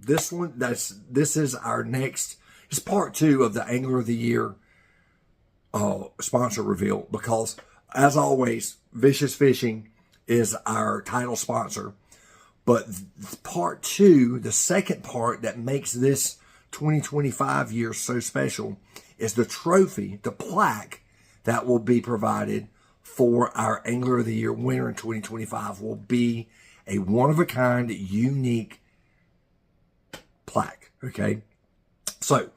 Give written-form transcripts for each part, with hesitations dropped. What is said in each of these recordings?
this is our next. It's part 2 of the Angler of the Year sponsor reveal, because as always, Vicious Fishing is our title sponsor. But part 2, the second part that makes this 2025 year so special, is the trophy, the plaque that will be provided for our Angler of the Year winner in 2025 will be a one-of-a-kind, unique plaque, okay? So,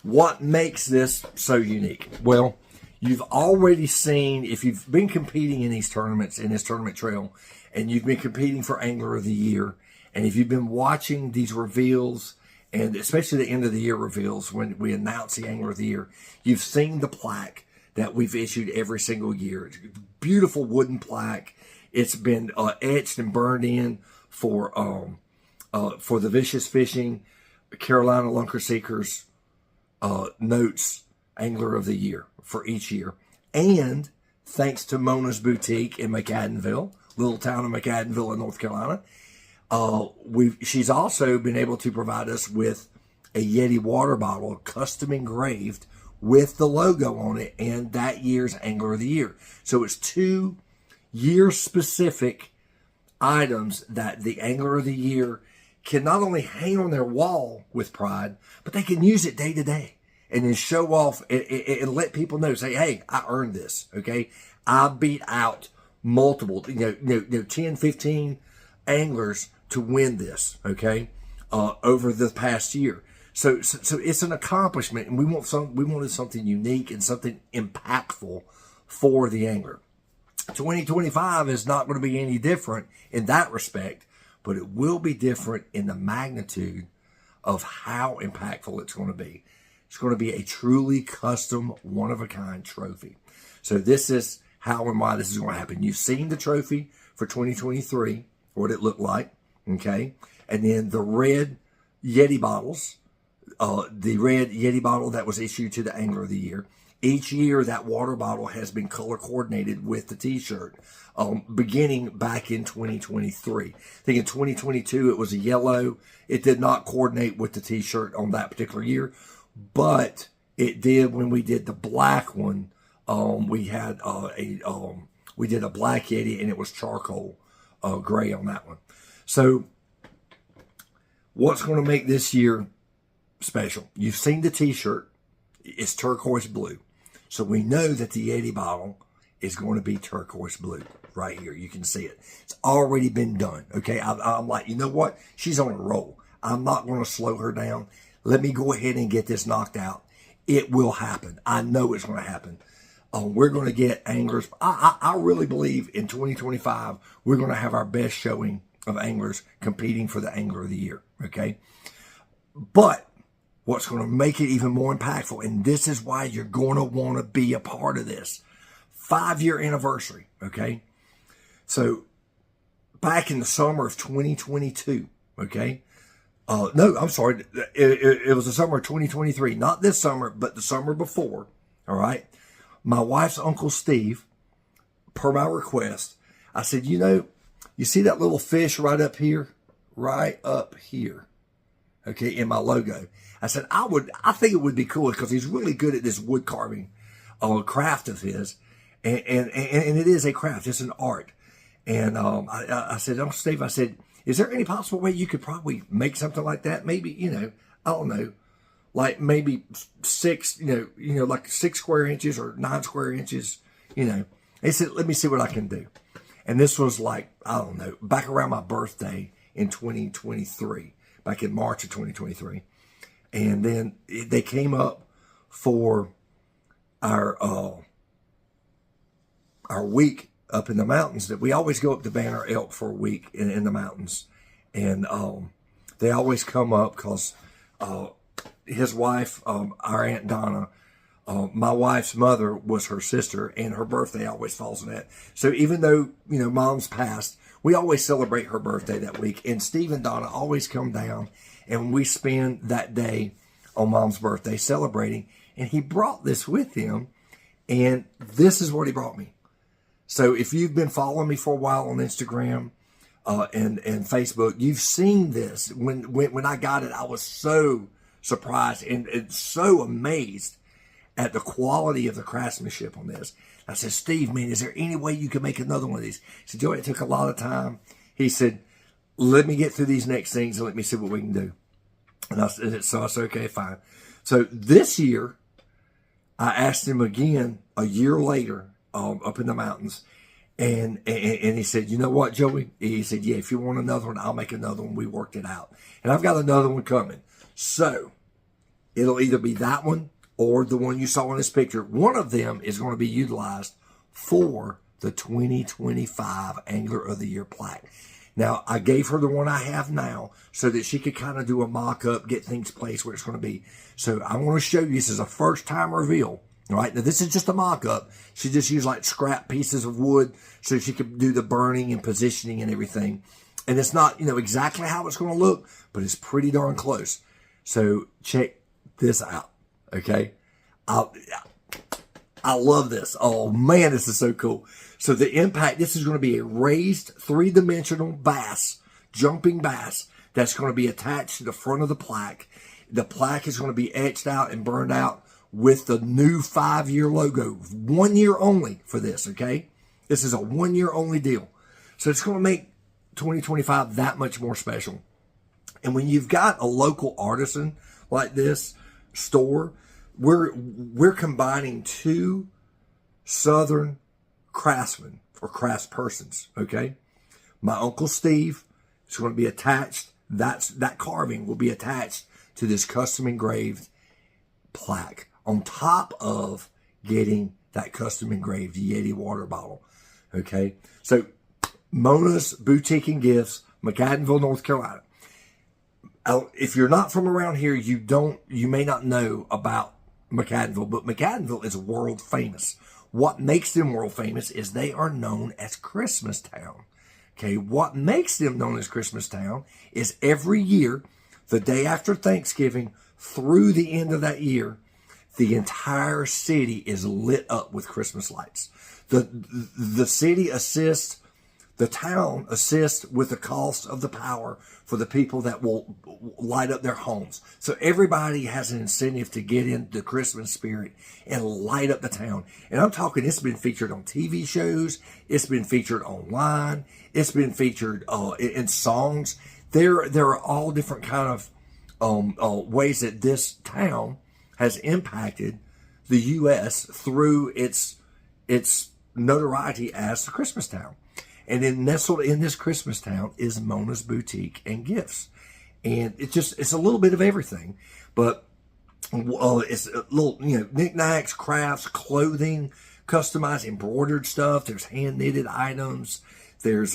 what makes this so unique? Well, you've already seen, if you've been competing in these tournaments, in this tournament trail, and you've been competing for Angler of the Year, and if you've been watching these reveals, and especially the end of the year reveals when we announce the Angler of the Year, you've seen the plaque that we've issued every single year. It's a beautiful wooden plaque. It's been etched and burned in for the Vicious Fishing Carolina Lunker Seekers Notes Angler of the Year for each year. And thanks to Mona's Boutique in McAdenville, little town of McAdenville in North Carolina, she's also been able to provide us with a Yeti water bottle, custom engraved with the logo on it and that year's Angler of the Year. So it's 2 year-specific items that the Angler of the Year can not only hang on their wall with pride, but they can use it day to day and then show off and let people know, say, hey, I earned this, okay? I beat out multiple, 10, 15 anglers to win this, okay, over the past year. So it's an accomplishment, and we wanted something unique and something impactful for the angler. 2025 is not going to be any different in that respect, but it will be different in the magnitude of how impactful it's going to be. It's going to be a truly custom, one-of-a-kind trophy. So this is how and why this is going to happen. You've seen the trophy for 2023, what it looked like, okay? And then the red Yeti bottles, the red Yeti bottle that was issued to the Angler of the Year. Each year, that water bottle has been color coordinated with the t-shirt, beginning back in 2023. I think in 2022, it was a yellow. It did not coordinate with the t-shirt on that particular year, but it did when we did the black one. We did a black Yeti, and it was charcoal gray on that one. So what's going to make this year special? You've seen the t-shirt. It's turquoise blue. So we know that the Yeti bottle is going to be turquoise blue right here. You can see it. It's already been done. Okay. I'm like, you know what? She's on a roll. I'm not going to slow her down. Let me go ahead and get this knocked out. It will happen. I know it's going to happen. We're going to get anglers. I really believe in 2025, we're going to have our best showing of anglers competing for the Angler of the Year. Okay. But what's going to make it even more impactful, and this is why you're going to want to be a part of this, 5-year anniversary, okay? So back in the summer of 2022, okay? No, I'm sorry. It was the summer of 2023. Not this summer, but the summer before, all right? My wife's Uncle Steve, per my request, I said, you see that little fish right up here? Right up here, okay, in my logo. I said, I think it would be cool because he's really good at this wood carving craft of his. And it is a craft. It's an art. And I said, Uncle Steve, I said, is there any possible way you could probably make something like that? Maybe, I don't know, like maybe 6, like 6 square inches or 9 square inches, He said, let me see what I can do. And this was like, I don't know, back around my birthday in 2023, back in March of 2023. And then they came up for our week up in the mountains. That we always go up to Banner Elk for a week in the mountains. And they always come up because his wife, our Aunt Donna, my wife's mother was her sister, and her birthday always falls on that. So even though, Mom's passed, we always celebrate her birthday that week. And Steve and Donna always come down, and we spend that day on Mom's birthday celebrating. And he brought this with him, and this is what he brought me. So if you've been following me for a while on Instagram, and Facebook, you've seen this. When I got it, I was so surprised and so amazed at the quality of the craftsmanship on this. I said, Steve, man, is there any way you can make another one of these? He said, Joey, it took a lot of time. He said, let me get through these next things and let me see what we can do. And so I said, okay, fine. So this year, I asked him again a year later, up in the mountains, and he said, you know what, Joey? He said, yeah, if you want another one, I'll make another one. We worked it out. And I've got another one coming. So it'll either be that one or the one you saw in this picture. One of them is going to be utilized for the 2025 Angler of the Year plaque. Now, I gave her the one I have now so that she could kind of do a mock-up, get things placed where it's going to be. So I want to show you, this is a first-time reveal. All right, now this is just a mock-up. She just used like scrap pieces of wood so she could do the burning and positioning and everything. And it's not, exactly how it's going to look, but it's pretty darn close. So check this out, okay? I love this. Oh, man, this is so cool. So the impact, this is going to be a raised three-dimensional bass, jumping bass, that's going to be attached to the front of the plaque. The plaque is going to be etched out and burned out with the new 5-year logo. 1 year only for this, okay? This is a 1 year only deal. So it's going to make 2025 that much more special. And when you've got a local artisan like this store, we're combining two Southern craftsmen or craftspersons, okay? My Uncle Steve is going to be attached. That carving will be attached to this custom engraved plaque on top of getting that custom engraved Yeti water bottle, okay? So Mona's Boutique and Gifts, McAdenville, North Carolina. If you're not from around here, you may not know about McAdenville, but McAdenville is world famous. What makes them world famous is they are known as Christmas Town. Okay, what makes them known as Christmas Town is every year, the day after Thanksgiving through the end of that year, the entire city is lit up with Christmas lights. The city assists, the town assists with the cost of the power for the people that will light up their homes. So everybody has an incentive to get in the Christmas spirit and light up the town. And I'm talking, it's been featured on TV shows. It's been featured online. It's been featured in songs. There are all different kind of ways that this town has impacted the U.S. through its notoriety as the Christmas town. And then nestled in this Christmas town is Mona's Boutique and Gifts. And it's a little bit of everything, but it's a little, knickknacks, crafts, clothing, customized embroidered stuff. There's hand knitted items. There's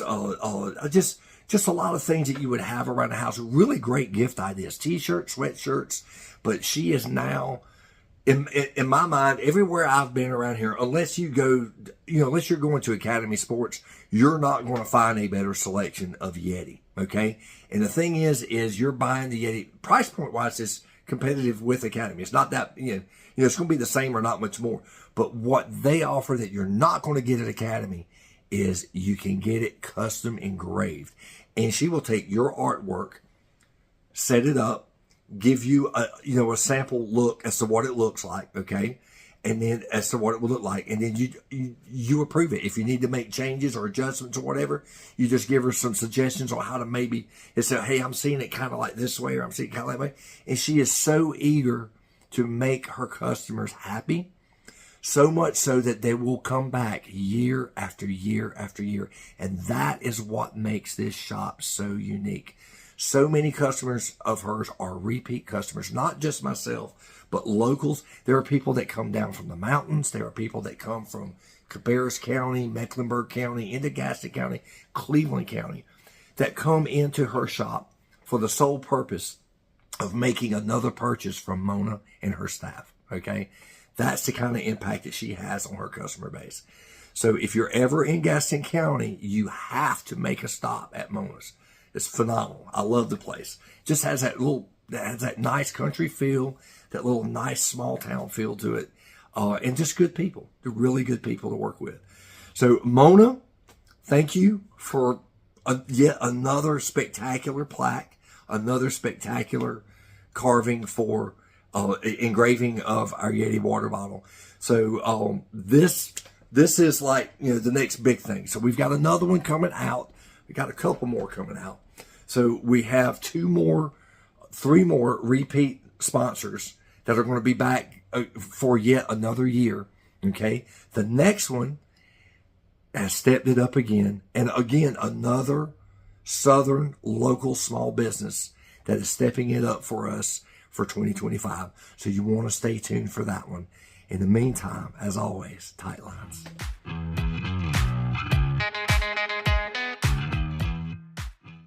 just a lot of things that you would have around the house. Really great gift ideas, t-shirts, sweatshirts. But she is now, in my mind, everywhere I've been around here, unless you go, unless you're going to Academy Sports, you're not going to find a better selection of Yeti, okay? And the thing is you're buying the Yeti, price point wise, it's competitive with Academy. It's not that, it's going to be the same or not much more. But what they offer that you're not going to get at Academy is you can get it custom engraved. And she will take your artwork, set it up, give you a sample look as to what it looks like, okay? And then as to what it will look like. And then you approve it. If you need to make changes or adjustments or whatever, you just give her some suggestions on how to maybe say, hey, I'm seeing it kind of like this way, or I'm seeing it kind of that way. And she is so eager to make her customers happy, so much so that they will come back year after year after year. And that is what makes this shop so unique. So many customers of hers are repeat customers, not just myself, but locals. There are people that come down from the mountains. There are people that come from Cabarrus County, Mecklenburg County, into Gaston County, Cleveland County, that come into her shop for the sole purpose of making another purchase from Mona and her staff, okay? That's the kind of impact that she has on her customer base. So if you're ever in Gaston County, you have to make a stop at Mona's. It's phenomenal. I love the place. Just has that nice country feel, that little nice small town feel to it, and just good people. They're really good people to work with. So Mona, thank you for yet another spectacular plaque, another spectacular carving for engraving of our Yeti water bottle. So this is like, the next big thing. So we've got another one coming out. We got a couple more coming out. So we have 3 more repeat sponsors that are going to be back for yet another year. Okay. The next one has stepped it up again. And again, another Southern local small business that is stepping it up for us for 2025. So you want to stay tuned for that one. In the meantime, as always, tight lines.